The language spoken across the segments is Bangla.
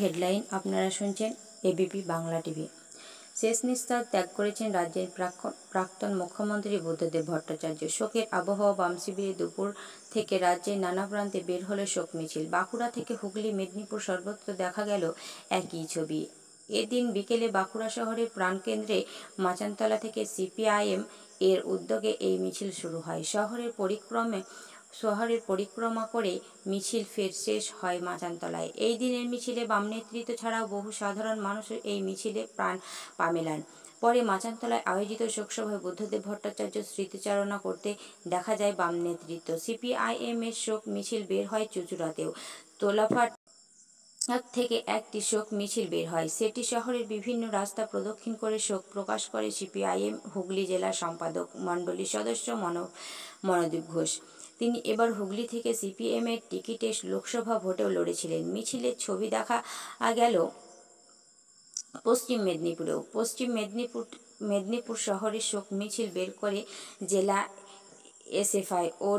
হেডলাইন আপনারা শুনছেন এবিপি বাংলা টিভি। শেষ নিঃশ্বাস ত্যাগ করেছেন রাজ্যের প্রাক্তন মুখ্যমন্ত্রী বুদ্ধদেব ভট্টাচার্য। শোকের আবহাওয়া বাম শিবিরে দুপুর থেকে রাজ্যের নানা প্রান্তে বের হলো শোক মিছিল। বাঁকুড়া থেকে হুগলি, মেদিনীপুর সর্বত্র দেখা গেল একই ছবি। এদিন বিকেলে বাঁকুড়া শহরের প্রাণকেন্দ্রে মাচানতলা থেকে সিপিআইএম এর উদ্যোগে এই মিছিল শুরু হয়। শহরের পরিক্রমা করে মিছিল ফের শেষ হয় মাচানতলায়। এই দিনের মিছিলে বাম নেতৃত্ব ছাড়াও বহু সাধারণ মানুষও এই মিছিলে পা মেলান। পরে মাচানতলায় আয়োজিত শোকসভায় বুদ্ধদেব ভট্টাচার্য স্মৃতিচারণা করতে দেখা যায় বাম নেতৃত্ব। সিপিআইএম এর শোক মিছিল বের হয় চুঁচুড়াতেও। তোলাফাট থেকে একটি শোক মিছিল বের হয়। সেটি শহরের বিভিন্ন রাস্তা প্রদক্ষিণ করে শোক প্রকাশ করে সিপিআইএম হুগলি জেলা সম্পাদক মণ্ডলীর সদস্য মনোদীপ ঘোষ। তিনি এবার হুগলি থেকে সিপিএম এর টিকিটে লোকসভা ভোটেও লড়েছিলেন। মিছিলের ছবি দেখা গেল পশ্চিম মেদিনীপুর শহরে শোক মিছিল বের করে জেলা এসএফআই ও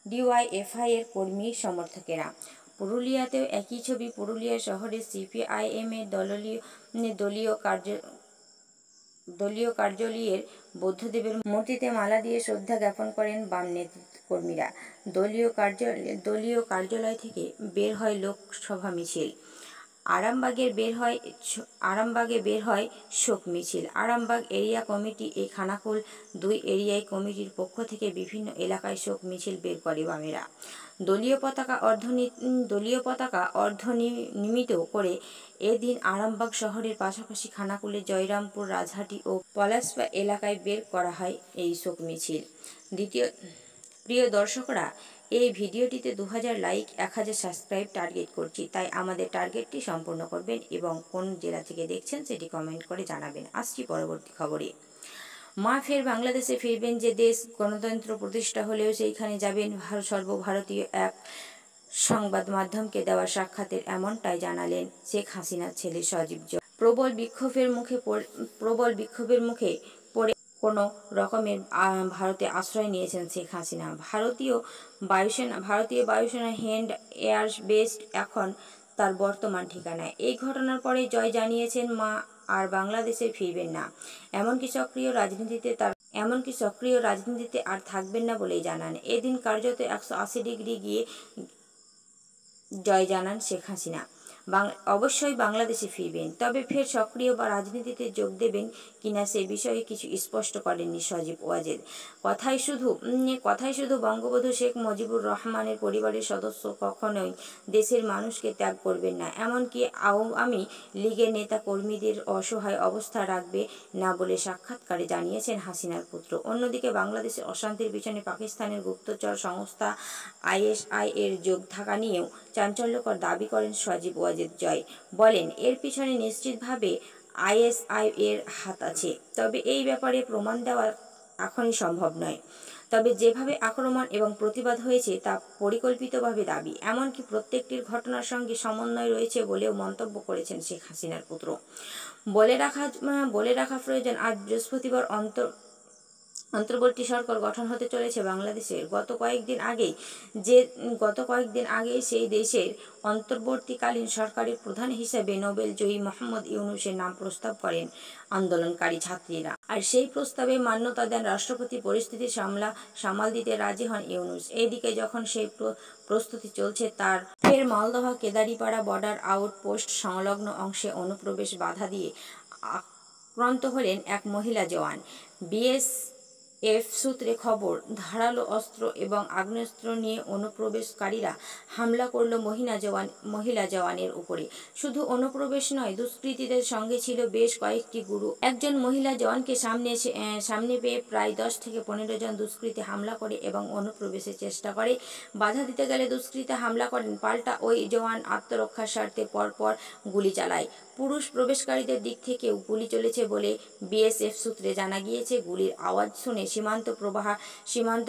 ডিওয়াইএফআই এর কর্মী সমর্থকেরা। পুরুলিয়াতেও একই ছবি। পুরুলিয়া শহরে সিপিআইএম এর দলীয় কার্যালয়ের বুদ্ধদেবের মূর্তিতে মালা দিয়ে শ্রদ্ধা জ্ঞাপন করেন বাম নেতৃত্ব কর্মীরা। দলীয় কার্যালয় থেকে বের হয় লোকসভা মিছিল। আরামবাগে বের হয় শোক মিছিল। আরামবাগ এরিয়া কমিটি এই খানাকুল 2 এরিয়ায় কমিটির পক্ষ থেকে বিভিন্ন এলাকায় শোক মিছিল বের করে বামেরা। দলীয় পতাকা অর্ধনিমিত করে এদিন আরামবাগ শহরের পাশাপাশি খানাকুলের জয়রামপুর, রাজহাটি ও পলাশপা এলাকায় বের করা হয় এই শোক মিছিল। প্রিয় দর্শকরা, এই ভিডিওটিতে 2000 লাইক, 1000 সাবস্ক্রাইব টার্গেট করছি, তাই আমাদের টার্গেটটি সম্পূর্ণ করবেন এবং কোন জেলা থেকে দেখছেন সেটি কমেন্ট করে জানাবেন। আসছি পরবর্তী খবরে। মা ফের বাংলাদেশে ফিরবেন। যে দেশ গণতন্ত্র প্রতিষ্ঠা হলেও সেইখানে যাবেন সর্বভারতীয় এক সংবাদ মাধ্যমকে দেওয়া সাক্ষাতের এমনটাই জানালেন শেখ হাসিনার ছেলে সজীব জয়। প্রবল বিক্ষোভের মুখে পড়ে কোনো রকমের ভারতে আশ্রয় নিয়েছেন শেখ হাসিনা। ভারতীয় বায়ুসেনা হেন্ড এয়ার বেস এখন তার বর্তমান ঠিকানায়। এই ঘটনার পরে জয় জানিয়েছেন মা আর বাংলাদেশে ফিরবেন না। এমনকি সক্রিয় রাজনীতিতে আর থাকবেন না বলেই জানান। এদিন কার্যত 180 ডিগ্রি গিয়ে জয় জানান শেখ হাসিনা। অবশ্যই বাংলাদেশে ফিরবেন, তবে ফের সক্রিয় বা রাজনীতিতে যোগ দেবেন কিনা সে বিষয়ে কিছু স্পষ্ট করেননি সজীব ওয়াজেদ। কথায় শুধু বঙ্গবন্ধু শেখ মুজিবুর রহমানের পরিবারের সদস্য কখনোই দেশের মানুষকে ত্যাগ করবেন না, এমনকি আওয়ামী লীগের নেতা কর্মীদের অসহায় অবস্থা রাখবে না বলে সাক্ষাৎকারে জানিয়েছেন হাসিনার পুত্র। অন্যদিকে বাংলাদেশে অশান্তির পিছনে পাকিস্তানের গুপ্তচর সংস্থা আইএসআই এর যোগ থাকা নিয়েও চাঞ্চল্যকর দাবি করেন সজীব ওয়াজেদ। জয় বলেন, এর পিছনে নিশ্চিতভাবে আইএসআই এর হাত আছে, তবে এই ব্যাপারে প্রমাণ দেওয়া এখনই সম্ভব নয়। তবে যেভাবে আক্রমণ এবং প্রতিবাদ হয়েছে তা পরিকল্পিতভাবে দাবি, এমনকি প্রত্যেকটির ঘটনার সঙ্গে সমন্বয় রয়েছে বলেও মন্তব্য করেছেন শেখ হাসিনার পুত্র। বলে রাখা প্রয়োজন, আজ বৃহস্পতিবার অন্তর্বর্তী সরকার গঠন হতে চলেছে বাংলাদেশের। গত কয়েকদিন আগে সেই দেশের অন্তর্বর্তীকালীন সরকারের প্রধান হিসেবে নোবেল জয়ী মোহাম্মদ ইউনূসের নাম প্রস্তাব করেন আন্দোলনকারী ছাত্রীরা। আর সেই প্রস্তাবে মান্যতা দেন রাষ্ট্রপতি। পরিস্থিতি সামাল দিতে রাজি হন ইউনূস। এইদিকে যখন সেই প্রস্তুতি চলছে, তার ফের মালদহ কেদারিপাড়া বর্ডার আউটপোস্ট সংলগ্ন অংশে অনুপ্রবেশ বাধা দিয়ে আক্রান্ত হলেন এক মহিলা জওয়ান। বিএসএফ সূত্রে খবর, ধারালো অস্ত্র এবং আগ্নেয়াস্ত্র নিয়ে অনুপ্রবেশকারীরা হামলা করল মহিলা জওয়ানের উপরে। শুধু অনুপ্রবেশ নয়, দুষ্কৃতীদের সঙ্গে ছিল বেশ কয়েকটি গুরু। একজন মহিলা জওয়ানকে সামনে পেয়ে প্রায় 10 থেকে 15 জন দুষ্কৃতী হামলা করে এবং অনুপ্রবেশের চেষ্টা করে। বাধা দিতে গেলে দুষ্কৃতীরা হামলা করেন। পাল্টা ওই জওয়ান আত্মরক্ষার স্বার্থে পরপর গুলি চালায়। পুরুষ প্রবেশকারীদের দিক থেকেও গুলি চলেছে বলে বিএসএফ সূত্রে জানা গিয়েছে। গুলির আওয়াজ শুনে সীমান্ত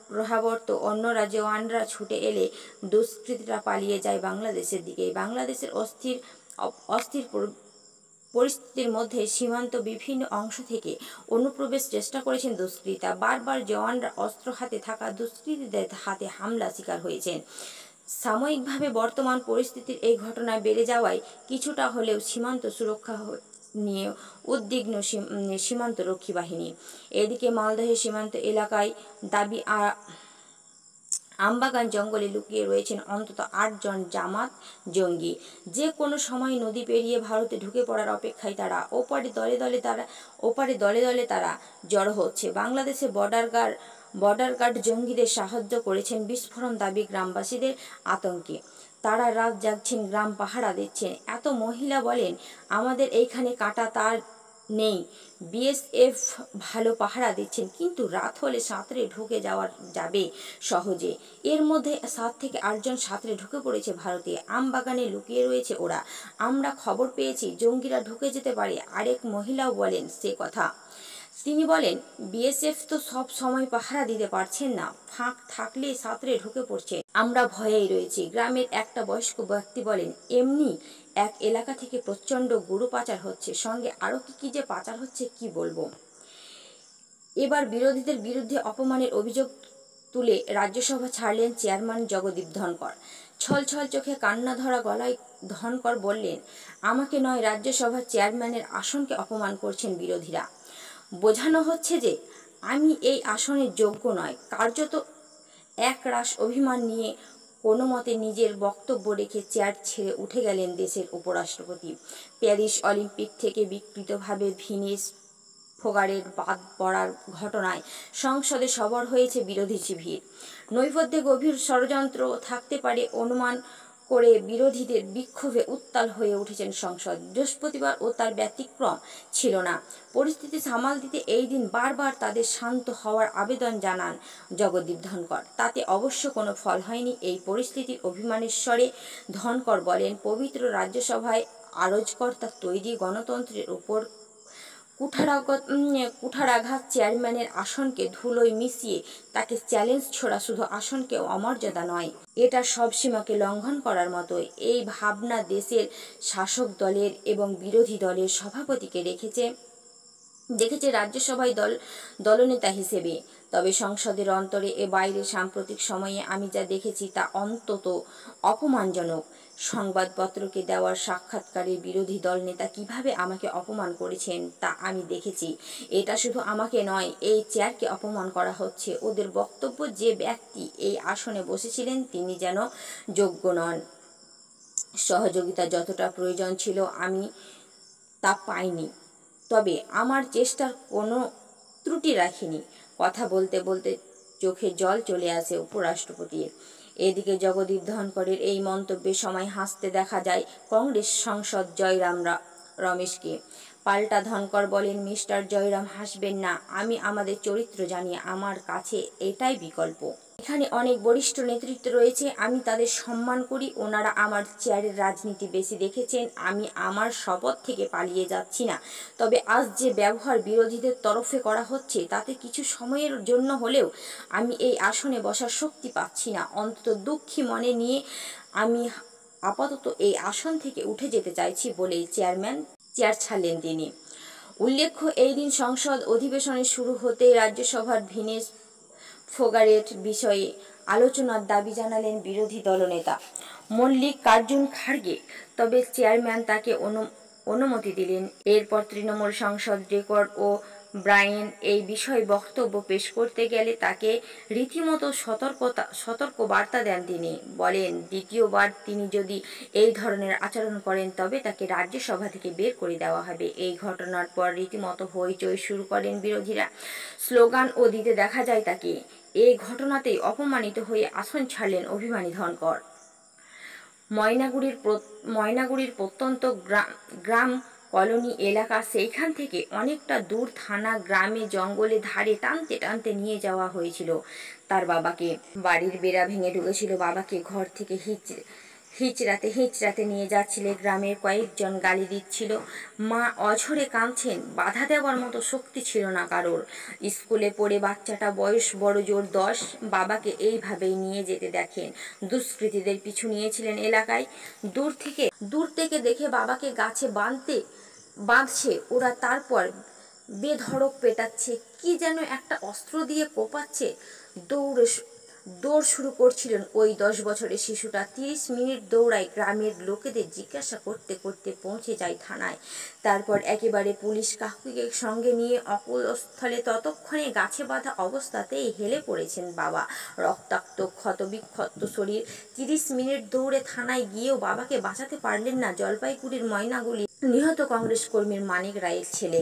প্রহাবর্ত অন্যরা জওয়ানরা ছুটে এলে দুষ্কৃতীরা পালিয়ে যায় বাংলাদেশের দিকে। বাংলাদেশের অস্থির পরিস্থিতির মধ্যে সীমান্ত বিভিন্ন অংশ থেকে অনুপ্রবেশ চেষ্টা করেছেন দুষ্কৃতীরা। বারবার জওয়ানরা অস্ত্র হাতে থাকা দুষ্কৃতীদের হাতে হামলা শিকার হয়েছেন। সাময়িকভাবে বর্তমান পরিস্থিতির এই ঘটনায় বেড়ে যাওয়ায় কিছুটা হলেও সীমান্ত সুরক্ষা নিয়ে উদ্বিগ্ন সীমান্তরক্ষী বাহিনী। এদিকে মালদহের সীমান্ত এলাকায় দাবি আমবাগান জঙ্গলে লুকিয়ে রয়েছেন অন্তত ৮ জন জামাত জঙ্গি। যে কোনো সময় নদী পেরিয়ে ভারতে ঢুকে পড়ার অপেক্ষায় তারা। ওপারে দলে দলে তারা জড়ো হচ্ছে। বাংলাদেশে বর্ডার গার্ড জঙ্গিদের সাহায্য করেছেন বিস্ফোরণ দাবি গ্রামবাসীদের আতঙ্কে। তারা রাত জাগছেন, গ্রাম পাহারা দিচ্ছেন। এত মহিলা বলেন, আমাদের এইখানে কাটা তার নেই, বিএসএফ ভালো পাহারা দিচ্ছেন, কিন্তু রাত হলে সাঁতরে ঢুকে যাবে সহজে। এর মধ্যে ৭ থেকে ৮ জন সাঁতরে ঢুকে পড়েছে ভারতে। আমবাগানে লুকিয়ে রয়েছে ওরা। আমরা খবর পেয়েছি জঙ্গিরা ঢুকে যেতে পারে। আরেক মহিলাও বলেন সে কথা। তিনি বলেন, বিএসএফ তো সব সময় পাহারা দিতে পারছেন না, ফাঁক থাকলে সাঁতরে ঢুকে পড়ছে। আমরা ভয়েই রয়েছি। গ্রামের একটা বয়স্ক ব্যক্তি বলেন, এমনি এক এলাকা থেকে প্রচণ্ড গরু পাচার হচ্ছে, সঙ্গে আরও কি যে পাচার হচ্ছে কি বলবো। এবার বিরোধীদের বিরুদ্ধে অপমানের অভিযোগ তুলে রাজ্যসভা ছাড়লেন চেয়ারম্যান জগদীপ ধনকর। ছলছল চোখে কান্না ধরা গলায় ধনকর বললেন, আমাকে নয়, রাজ্যসভার চেয়ারম্যানের আসনকে অপমান করছেন বিরোধীরা। বোঝানো হচ্ছে যে আমি এই আসনের যোগ্য নয়। কার্যত একরাশ অভিমান নিয়ে কোনো মতে নিজের বক্তব্য রেখে চেয়ার ছেড়ে উঠে গেলেন দেশের উপরাষ্ট্রপতি। প্যারিস অলিম্পিক থেকে বিকৃতভাবে ভিনিস ফোগারের বাদ পড়ার ঘটনায় সংসদে সরব হয়েছে বিরোধী শিবির। নৈপথ্যে গভীর ষড়যন্ত্র থাকতে পারে অনুমান করে বিরোধীদের বিক্ষোভে উত্তাল হয়ে উঠেছেন সংসদ। বৃহস্পতিবার ও তার ব্যতিক্রম ছিল না। পরিস্থিতি সামাল দিতে এই দিন বারবার তাদের শান্ত হওয়ার আবেদন জানান জগদীপ ধনকর। তাতে অবশ্য কোনো ফল হয়নি। এই পরিস্থিতির অভিমানের স্বরে ধনকর বলেন, পবিত্র রাজ্যসভায় আরজকর্তার তৈরি গণতন্ত্রের উপর কুঠারাঘাত, চেয়ারম্যানের আসনকে ধুলোয় মিশিয়ে তাকে চ্যালেঞ্জ ছোড়া শুধু আসনকে অমর্যাদা নয়, এটা সব সীমাকে লঙ্ঘন করার মতো। এই ভাবনা দেশের শাসক দলের এবং বিরোধী দলের সভাপতিকে দেখেছে রাজ্যসভায় দলনেতা হিসেবে। তবে সংসদের অন্তরে এ বাইরে সাম্প্রতিক সময়ে আমি যা দেখেছি তা অন্তত অপমানজনক। সংবাদপত্রকে দেওয়ার সাক্ষাৎকারে বিরোধী দল নেতা কিভাবে আমাকে অপমান করেছেন তা আমি দেখেছি। এটা শুধু আমাকে নয়, এই চেয়ারকে অপমান করা হচ্ছে। ওদের বক্তব্য যে ব্যক্তি এই আসনে বসেছিলেন তিনি যেন যোগ্য নন। সহযোগিতা যতটা প্রয়োজন ছিল আমি তা পাইনি, তবে আমার চেষ্টার কোনো ত্রুটি রাখিনি। কথা বলতে বলতে চোখে জল চলে আসে উপরাষ্ট্রপতির। এদিকে জগদীপ ধনকরের এই মন্তব্যের সময় হাসতে দেখা যায় কংগ্রেস সাংসদ জয়রাম রমেশকে। পাল্টা ধনকর বলেন, মিস্টার জয়রাম হাসবেন না, আমি আমাদের চরিত্র জানি, আমার কাছে এটাই বিকল্প। এখানে অনেক বরিষ্ঠ নেতৃত্ব রয়েছে, আমি তাদের সম্মান করি। ওনারা আমার চেয়ারের রাজনীতি বেশি দেখেছেন। আমি আমার শপথ থেকে পালিয়ে যাচ্ছি না। তবে আজ যে ব্যবহার বিরোধীদের তরফে করা হচ্ছে তাতে কিছু সময়ের জন্য হলেও আমি এই আসনে বসার শক্তি পাচ্ছি না। অন্তত দুঃখী মনে নিয়ে আমি আপাতত এই আসন থেকে উঠে যেতে চাইছি বলেই চেয়ার ছাড়লেন তিনি। উল্লেখ্য, এই দিন সংসদ অধিবেশনের শুরু হতে রাজ্যসভার ভিনেস ফোগারেট বিষয়ে আলোচনার দাবি জানালেন বিরোধী দলনেতা মল্লিকার্জুন খাড়গে। তবে চেয়ারম্যান তাকে অনুমতি দিলেন। এরপর তৃণমূল সাংসদ রেকর্ড ও ব্রায়েন এই বিষয়ে বক্তব্য পেশ করতে গেলে তাকে রীতিমতো সতর্ক বার্তা দেন তিনি। বলেন, দ্বিতীয়বার তিনি যদি এই ধরনের আচরণ করেন তবে তাকে রাজ্যসভা থেকে বের করে দেওয়া হবে। এই ঘটনার পর রীতিমতো হইচই শুরু করেন বিরোধীরা। স্লোগানও দিতে দেখা যায় তাকে। এই ঘটনাতেই অপমানিত হয়ে আসন ছাড়লেন অভিমানী ধনকর। ময়নাগুড়ির প্রত্যন্ত গ্রাম কলোনি এলাকা, সেইখান থেকে অনেকটা দূর থানা গ্রামে জঙ্গলে ধারে টানতে টানতে নিয়ে যাওয়া হয়েছিল তার বাবাকে। বাড়ির বেড়া ভেঙে ঢুকেছিল বাবাকে ঘর থেকে হিচড়াতে নিয়ে যাচ্ছিলে। গ্রামের কয়েকজন গালি দিচ্ছিল। মা অঝরে কাঁদছেন, বাধা দেওয়ার মতো শক্তি ছিল না কারোর। স্কুলে পড়ে বাচ্চাটা বয়স বড় জোর 10। বাবাকে এইভাবেই নিয়ে যেতে দেখেন দুষ্কৃতীদের পিছু নিয়েছিলেন এলাকায়। দূর থেকে দেখে বাবাকে গাছে বাঁধছে ওরা, তারপর বেধড়ক পেটাচ্ছে, কি যেন একটা অস্ত্র দিয়ে কোপাচ্ছে। দৌড় শুরু করছিলেন ওই 10 বছরের শিশুটা। 30 মিনিট দৌড়ায়, গ্রামের লোকেদের জিজ্ঞাসা করতে করতে পৌঁছে যায় থানায়। তারপর একেবারে পুলিশ কাকুকে সঙ্গে নিয়ে অকুস্থলে ততক্ষণে গাছে বাঁধা অবস্থাতেই হেলে পড়েছেন বাবা। রক্তাক্ত ক্ষতবিক্ষত শরীর। 30 মিনিট দৌড়ে থানায় গিয়েও বাবাকে বাঁচাতে পারলেন না জলপাইগুড়ির ময়নাগুড়ি নিহত কংগ্রেস কর্মী মানিক রায়ের ছেলে।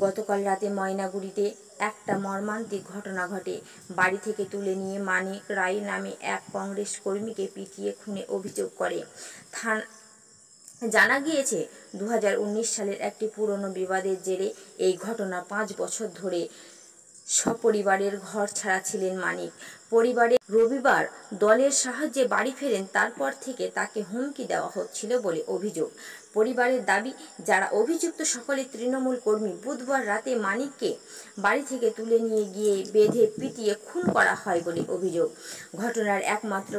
গতকাল রাতে ময়নাগুড়িতে একটা মর্মান্তিক ঘটনা ঘটে। বাড়ি থেকে তুলে নিয়ে মানিক রায় নামে এক কংগ্রেস কর্মীকে পিটিয়ে খুনের অভিযোগ করে জানা গিয়েছে। 2019 সালের একটি পুরনো বিবাদের জেরে এই ঘটনা। 5 বছর ধরে সপরিবারের ঘর ছাড়া ছিলেন মানিক। পরিবারে রবিবার দলের সাহায্যে বাড়ি ফেরেন, তারপর থেকে তাকে হুমকি দেওয়া হচ্ছিল বলে অভিযোগ। পরিবারের দাবি, যারা অভিযুক্ত সকলে তৃণমূল কর্মী। বুধবার রাতে মানিককে বাড়ি থেকে তুলে নিয়ে গিয়ে বেঁধে পিটিয়ে খুন করা হয় বলে অভিযোগ। ঘটনার একমাত্র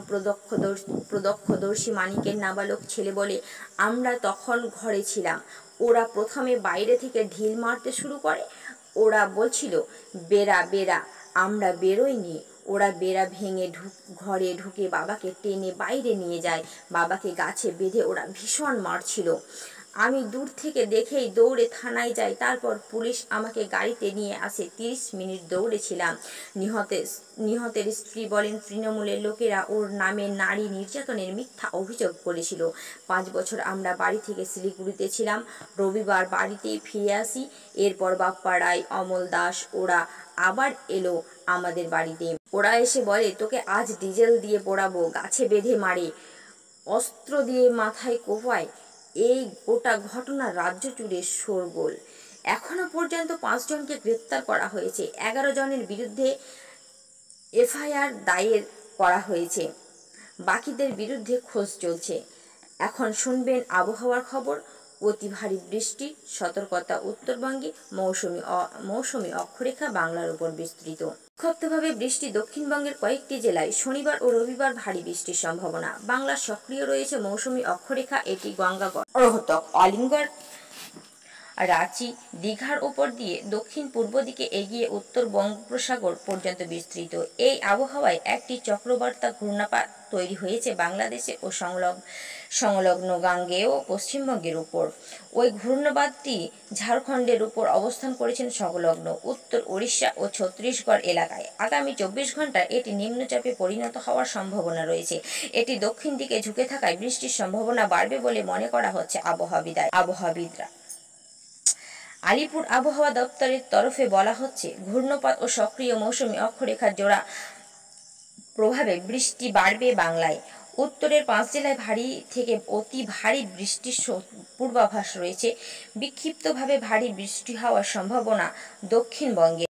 প্রত্যক্ষদর্শী মানিকের নাবালক ছেলে বলে, আমরা তখন ঘরে ছিলাম। ওরা প্রথমে বাইরে থেকে ঢিল মারতে শুরু করে। ওরা বলছিল বেরা বেরা, আমরা বেরোইনি। ওরা বেড়া ভেঙে ঘরে ঢুকে বাবাকে টেনে বাইরে নিয়ে যায়। বাবাকে গাছে বেঁধে ওরা ভীষণ মারছিল। আমি দূর থেকে দেখেই দৌড়ে থানায় যাই। তারপর পুলিশ আমাকে গাড়িতে নিয়ে আসে। 30 মিনিট দৌড়েছিলাম। নিহতের স্ত্রী বলেন, তৃণমূলের লোকেরা ওর নামে নারী নির্যাতনের মিথ্যা অভিযোগ করেছিল। 5 বছর আমরা বাড়ি থেকে শিলিগুড়িতে ছিলাম। রবিবার বাড়িতে ফিরে আসি। এরপর বাপ্পা রায়, অমল দাস ওরা আবার এলো আমাদের বাড়িতে। ওরা এসে বলে, তোকে আজ ডিজেল দিয়ে পোড়াবো। গাছে বেঁধে মারে, অস্ত্র দিয়ে মাথায় কোপায়। এই গোটা ঘটনা রাজ্য জুড়ে শোরগোল। এখনো পর্যন্ত 5 জনকে গ্রেপ্তার করা হয়েছে। 11 জনের বিরুদ্ধে এফআইআর দায়ের করা হয়েছে। বাকিদের বিরুদ্ধে খোঁজ চলছে। এখন শুনবেন আবহাওয়ার খবর। অতি ভারী বৃষ্টি সতর্কতা উত্তরবঙ্গে। মৌসুমী অক্ষরেখা বাংলার উপর বিস্তৃত। বিক্ষিপ্তভাবে বৃষ্টি দক্ষিণবঙ্গের কয়েকটি জেলায়। শনিবার ও রবিবার ভারী বৃষ্টির সম্ভাবনা। বাংলার সক্রিয় রয়েছে মৌসুমী অক্ষরেখা। এটি গঙ্গাগড়, রোহতক, আলিগড়, রাঁচি, দীঘার উপর দিয়ে দক্ষিণ পূর্ব দিকে এগিয়ে উত্তর বঙ্গোপসাগর পর্যন্ত বিস্তৃত। এই আবহাওয়ায় একটি চক্রবার্তা ঘূর্ণাপাত তৈরি হয়েছে বাংলাদেশে ও সংলগ্ন গাঙ্গেয় পশ্চিমবঙ্গের উপর। ওই ঘূর্ণাবাতটি ঝাড়খণ্ডের উপর অবস্থান করেছেন সংলগ্ন উত্তর ওড়িশা ও ছত্তিশগড় এলাকায়। আগামী 24 ঘন্টায় এটি নিম্নচাপে পরিণত হওয়ার সম্ভাবনা রয়েছে। এটি দক্ষিণ দিকে ঝুঁকে থাকায় বৃষ্টির সম্ভাবনা বাড়বে বলে মনে করা হচ্ছে আবহাওয়াবিদরা। আলিপুর আবহাওয়া দপ্তরের তরফে বলা হচ্ছে, ঘূর্ণাপাত ও সক্রিয় মৌসুমী অক্ষরেখার জোড়া প্রভাবে বৃষ্টি বাড়বে বাংলায়। উত্তরের 5 জেলায় ভারী থেকে অতি ভারী বৃষ্টির পূর্বাভাস রয়েছে। বিক্ষিপ্তভাবে ভারী বৃষ্টি হওয়ার সম্ভাবনা দক্ষিণবঙ্গে।